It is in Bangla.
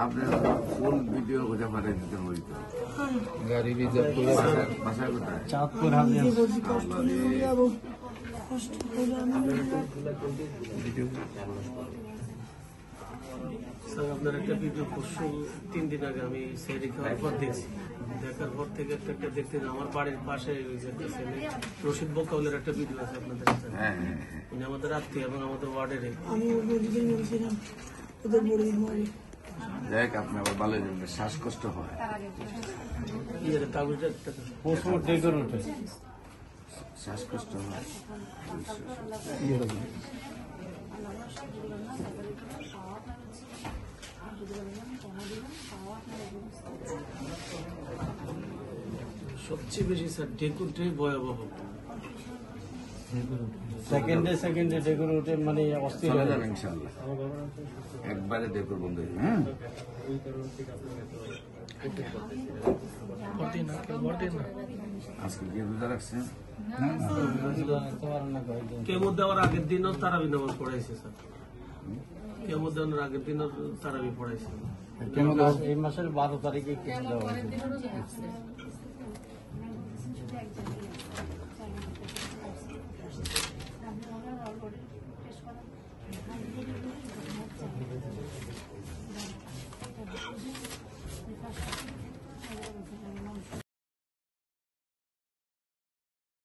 আপনার ফুল ভিডিও কোথায় পাঠিয়ে দিতে বলতো গাড়ি রিজার্ভ করে বাসায় কোথায় চাঁদপুর স্যার আপনার একটা ভিডিও পরশু 3 দিন আগে আমি সাইডে খাওয়ার পর দেখছি, দেখার পর থেকে একটা দেখতে আমার বাড়ির পাশে ওই যে একটা ছেলে রশিদ বকাউলের একটা ভিডিও আছে আপনাদের কাছে। হ্যাঁ উনি আমাদের আত্মীয় এবং আমাদের ওয়ার্ডের আমি বড়দিন বলছিলাম ওদের বড়দিন বাড়ি দেখ আপনি আবার ভালো জন্য শ্বাসকষ্ট হয় ইয়ে কাগজটা একটা পোস্টমোর্ট ডেকোর ওঠে শ্বাসকষ্ট হয় সবচেয়ে বেশি স্যার ডেকুরটাই ভয়াবহ। সেকেন্ডে ডেকোর ওঠে মানে অস্থির চলে হয়ে যাবে যাবে। ইনশাল্লাহ একবারে দেখো বন্ধু হ্যাঁ আজকে কি রোজা রাখছেন কেমো দেওয়ার আগের দিনও তারাবি নামাজ পড়াইছে স্যার, কেমো দেওয়ার আগের দিনও তারাবি পড়াইছে। এই মাসের 12 তারিখে কিছু দেওয়া হয়েছে। Thank you.